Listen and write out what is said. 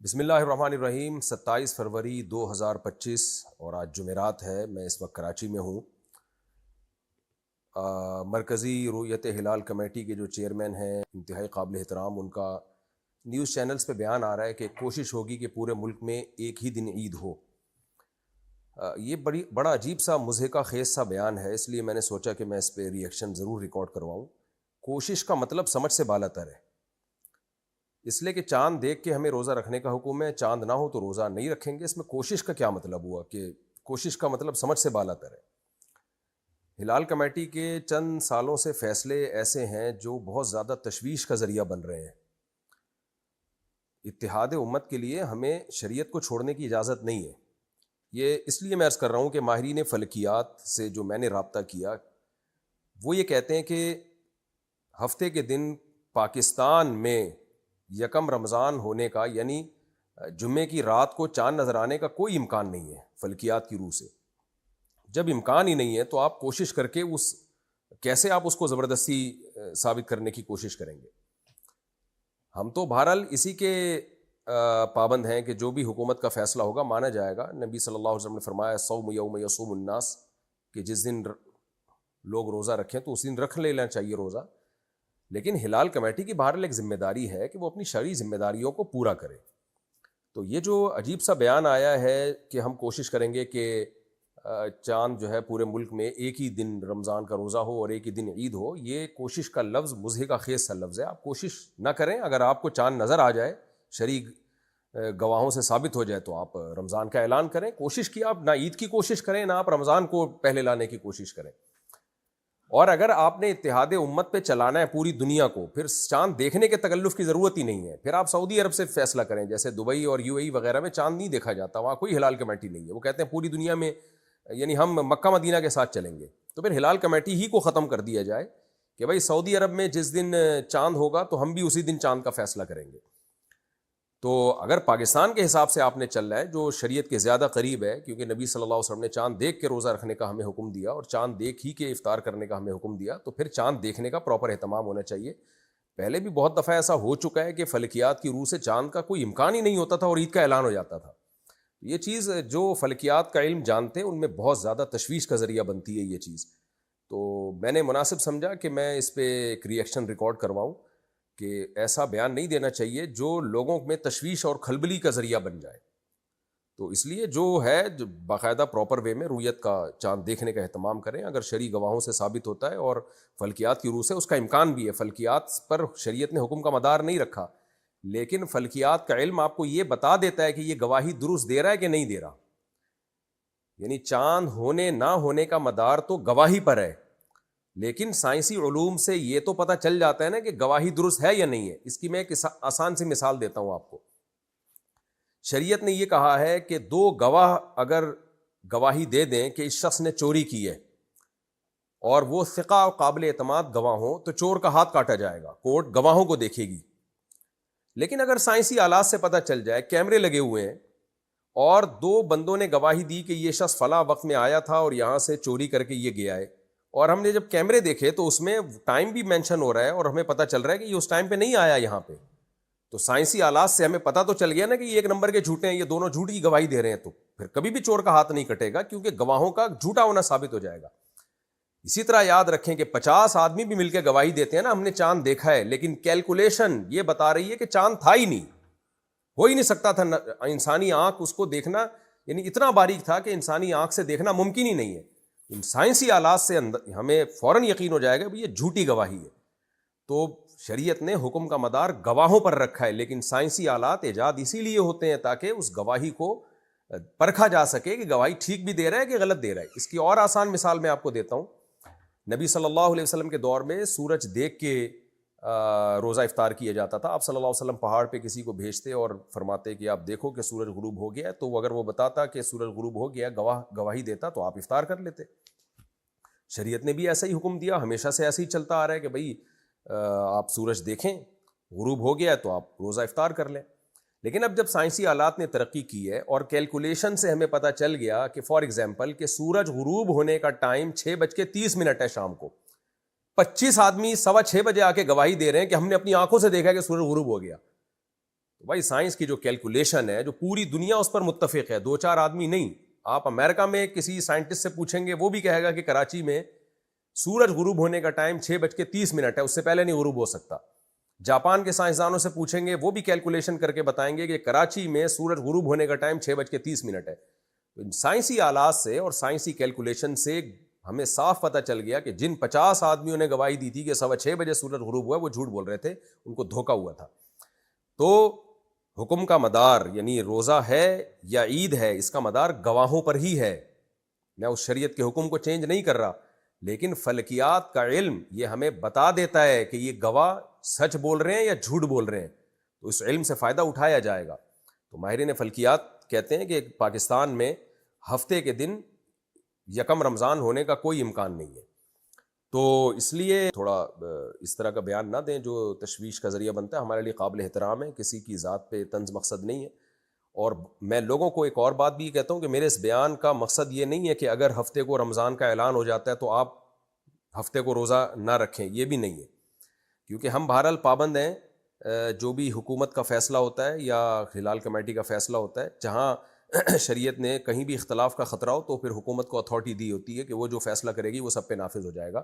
بسم اللہ الرحمن الرحیم 27 فروری 2025 اور آج جمعرات ہے۔ میں اس وقت کراچی میں ہوں۔ مرکزی رؤیت ہلال کمیٹی کے جو چیئرمین ہیں انتہائی قابل احترام، ان کا نیوز چینلز پہ بیان آ رہا ہے کہ کوشش ہوگی کہ پورے ملک میں ایک ہی دن عید ہو۔ یہ بڑا عجیب سا مضحکہ خیز سا بیان ہے، اس لیے میں نے سوچا کہ میں اس پہ ری ایکشن ضرور ریکارڈ کرواؤں۔ کوشش کا مطلب سمجھ سے بالا تر ہے، اس لیے کہ چاند دیکھ کے ہمیں روزہ رکھنے کا حکم ہے، چاند نہ ہو تو روزہ نہیں رکھیں گے۔ اس میں کوشش کا کیا مطلب ہوا کہ کوشش کا مطلب سمجھ سے بالا تر ہے۔ ہلال کمیٹی کے چند سالوں سے فیصلے ایسے ہیں جو بہت زیادہ تشویش کا ذریعہ بن رہے ہیں۔ اتحاد امت کے لیے ہمیں شریعت کو چھوڑنے کی اجازت نہیں ہے۔ یہ اس لیے میں عرض کر رہا ہوں کہ ماہرین فلکیات سے جو میں نے رابطہ کیا، وہ یہ کہتے ہیں کہ ہفتے کے دن پاکستان میں یکم رمضان ہونے کا، یعنی جمعے کی رات کو چاند نظر آنے کا کوئی امکان نہیں ہے فلکیات کی روح سے۔ جب امکان ہی نہیں ہے تو آپ کوشش کر کے کیسے آپ اس کو زبردستی ثابت کرنے کی کوشش کریں گے؟ ہم تو بہرحال اسی کے پابند ہیں کہ جو بھی حکومت کا فیصلہ ہوگا مانا جائے گا۔ نبی صلی اللہ علیہ وسلم نے فرمایا صوم یوم یصوم الناس، کہ جس دن لوگ روزہ رکھیں تو اس دن رکھ لینا چاہیے روزہ۔ لیکن ہلال کمیٹی کی بہرحال ایک ذمہ داری ہے کہ وہ اپنی شرعی ذمہ داریوں کو پورا کرے۔ تو یہ جو عجیب سا بیان آیا ہے کہ ہم کوشش کریں گے کہ چاند جو ہے پورے ملک میں ایک ہی دن رمضان کا روزہ ہو اور ایک ہی دن عید ہو، یہ کوشش کا لفظ مضحکہ خیز سا لفظ ہے۔ آپ کوشش نہ کریں، اگر آپ کو چاند نظر آ جائے، شرعی گواہوں سے ثابت ہو جائے، تو آپ رمضان کا اعلان کریں۔ کوشش کی آپ نہ عید کی کوشش کریں، نہ آپ رمضان کو پہلے لانے کی کوشش کریں۔ اور اگر آپ نے اتحاد امت پہ چلانا ہے پوری دنیا کو، پھر چاند دیکھنے کے تکلف کی ضرورت ہی نہیں ہے۔ پھر آپ سعودی عرب سے فیصلہ کریں، جیسے دبئی اور یو اے ای وغیرہ میں چاند نہیں دیکھا جاتا، وہاں کوئی ہلال کمیٹی نہیں ہے۔ وہ کہتے ہیں پوری دنیا میں، یعنی ہم مکہ مدینہ کے ساتھ چلیں گے، تو پھر ہلال کمیٹی ہی کو ختم کر دیا جائے کہ بھائی سعودی عرب میں جس دن چاند ہوگا تو ہم بھی اسی دن چاند کا فیصلہ کریں گے۔ تو اگر پاکستان کے حساب سے آپ نے چل رہا ہے جو شریعت کے زیادہ قریب ہے، کیونکہ نبی صلی اللہ علیہ وسلم نے چاند دیکھ کے روزہ رکھنے کا ہمیں حکم دیا اور چاند دیکھ ہی کے افطار کرنے کا ہمیں حکم دیا، تو پھر چاند دیکھنے کا پراپر اہتمام ہونا چاہیے۔ پہلے بھی بہت دفعہ ایسا ہو چکا ہے کہ فلکیات کی روح سے چاند کا کوئی امکان ہی نہیں ہوتا تھا اور عید کا اعلان ہو جاتا تھا۔ یہ چیز جو فلکیات کا علم جانتے ہیں ان میں بہت زیادہ تشویش کا ذریعہ بنتی ہے یہ چیز۔ تو میں نے مناسب سمجھا کہ میں اس پہ ایک ری ایکشن ریکارڈ کرواؤں کہ ایسا بیان نہیں دینا چاہیے جو لوگوں میں تشویش اور کھلبلی کا ذریعہ بن جائے۔ تو اس لیے جو ہے جو باقاعدہ پراپر وے میں رویت کا چاند دیکھنے کا اہتمام کریں۔ اگر شرعی گواہوں سے ثابت ہوتا ہے اور فلکیات کی روح سے اس کا امکان بھی ہے، فلکیات پر شریعت نے حکم کا مدار نہیں رکھا، لیکن فلکیات کا علم آپ کو یہ بتا دیتا ہے کہ یہ گواہی درست دے رہا ہے کہ نہیں دے رہا۔ یعنی چاند ہونے نہ ہونے کا مدار تو گواہی پر ہے، لیکن سائنسی علوم سے یہ تو پتہ چل جاتا ہے نا کہ گواہی درست ہے یا نہیں ہے۔ اس کی میں ایک آسان سی مثال دیتا ہوں آپ کو۔ شریعت نے یہ کہا ہے کہ دو گواہ اگر گواہی دے دیں کہ اس شخص نے چوری کی ہے اور وہ ثقہ اور قابل اعتماد گواہ ہوں تو چور کا ہاتھ کاٹا جائے گا، کورٹ گواہوں کو دیکھے گی۔ لیکن اگر سائنسی آلات سے پتہ چل جائے، کیمرے لگے ہوئے ہیں اور دو بندوں نے گواہی دی کہ یہ شخص فلاں وقت میں آیا تھا اور یہاں سے چوری کر کے یہ گیا ہے، اور ہم نے جب کیمرے دیکھے تو اس میں ٹائم بھی مینشن ہو رہا ہے اور ہمیں پتہ چل رہا ہے کہ یہ اس ٹائم پہ نہیں آیا یہاں پہ، تو سائنسی آلات سے ہمیں پتہ تو چل گیا نا کہ یہ ایک نمبر کے جھوٹے ہیں، یہ دونوں جھوٹ کی گواہی دے رہے ہیں، تو پھر کبھی بھی چور کا ہاتھ نہیں کٹے گا کیونکہ گواہوں کا جھوٹا ہونا ثابت ہو جائے گا۔ اسی طرح یاد رکھیں کہ 50 آدمی بھی مل کے گواہی دیتے ہیں نا ہم نے چاند دیکھا ہے، لیکن کیلکولیشن یہ بتا رہی ہے کہ چاند تھا ہی نہیں، ہو ہی نہیں سکتا تھا، انسانی آنکھ اس کو دیکھنا یعنی اتنا باریک تھا کہ انسانی آنکھ سے دیکھنا ممکن ہی نہیں ہے۔ ان سائنسی آلات سے ہمیں فوراً یقین ہو جائے گا کہ یہ جھوٹی گواہی ہے۔ تو شریعت نے حکم کا مدار گواہوں پر رکھا ہے، لیکن سائنسی آلات ایجاد اسی لیے ہوتے ہیں تاکہ اس گواہی کو پرکھا جا سکے کہ گواہی ٹھیک بھی دے رہا ہے کہ غلط دے رہا ہے۔ اس کی اور آسان مثال میں آپ کو دیتا ہوں۔ نبی صلی اللہ علیہ وسلم کے دور میں سورج دیکھ کے روزہ افطار کیا جاتا تھا۔ آپ صلی اللہ علیہ وسلم پہاڑ پہ کسی کو بھیجتے اور فرماتے کہ آپ دیکھو کہ سورج غروب ہو گیا ہے، تو اگر وہ بتاتا کہ سورج غروب ہو گیا، گواہی دیتا، تو آپ افطار کر لیتے۔ شریعت نے بھی ایسا ہی حکم دیا، ہمیشہ سے ایسا ہی چلتا آ رہا ہے کہ بھائی آپ سورج دیکھیں غروب ہو گیا ہے تو آپ روزہ افطار کر لیں۔ لیکن اب جب سائنسی آلات نے ترقی کی ہے اور کیلکولیشن سے ہمیں پتہ چل گیا کہ فار ایگزامپل کہ سورج غروب ہونے کا ٹائم 6:30 ہے شام کو، 25 آدمی 6:15 بجے آ کے گواہی دے رہے ہیں کہ ہم نے اپنی آنکھوں سے دیکھا کہ سورج غروب ہو گیا، تو بھائی سائنس کی جو کیلکولیشن ہے، جو پوری دنیا اس پر متفق ہے، دو چار آدمی نہیں. آپ امریکہ میں کسی سائنٹسٹ سے پوچھیں گے، وہ بھی کہے گا کہ کراچی میں سورج غروب ہونے کا ٹائم 6:30 ہے، اس سے پہلے نہیں غروب ہو سکتا. جاپان کے سائنسدانوں سے پوچھیں گے، وہ بھی کیلکولیشن کر کے بتائیں گے کہ کراچی میں سورج غروب ہونے کا ٹائم 6:30 ہے. سائنسی آلات سے اور سائنسی کیلکولیشن سے ہمیں صاف پتہ چل گیا کہ جن 50 آدمیوں نے گواہی دی تھی کہ 6:15 سورج غروب ہوا، وہ جھوٹ بول رہے تھے، ان کو دھوکا ہوا تھا. تو حکم کا مدار یعنی روزہ ہے یا عید ہے، اس کا مدار گواہوں پر ہی ہے. میں اس شریعت کے حکم کو چینج نہیں کر رہا، لیکن فلکیات کا علم یہ ہمیں بتا دیتا ہے کہ یہ گواہ سچ بول رہے ہیں یا جھوٹ بول رہے ہیں، تو اس علم سے فائدہ اٹھایا جائے گا. تو ماہرین فلکیات کہتے ہیں کہ پاکستان میں ہفتے کے دن یکم رمضان ہونے کا کوئی امکان نہیں ہے. تو اس لیے تھوڑا اس طرح کا بیان نہ دیں جو تشویش کا ذریعہ بنتا ہے. ہمارے لیے قابل احترام ہے، کسی کی ذات پہ طنز مقصد نہیں ہے. اور میں لوگوں کو ایک اور بات بھی کہتا ہوں کہ میرے اس بیان کا مقصد یہ نہیں ہے کہ اگر ہفتے کو رمضان کا اعلان ہو جاتا ہے تو آپ ہفتے کو روزہ نہ رکھیں، یہ بھی نہیں ہے. کیونکہ ہم بہرحال پابند ہیں، جو بھی حکومت کا فیصلہ ہوتا ہے یا ہلال کمیٹی کا فیصلہ ہوتا ہے، جہاں شریعت نے کہیں بھی اختلاف کا خطرہ ہو تو پھر حکومت کو اتھارٹی دی ہوتی ہے کہ وہ جو فیصلہ کرے گی وہ سب پہ نافذ ہو جائے گا.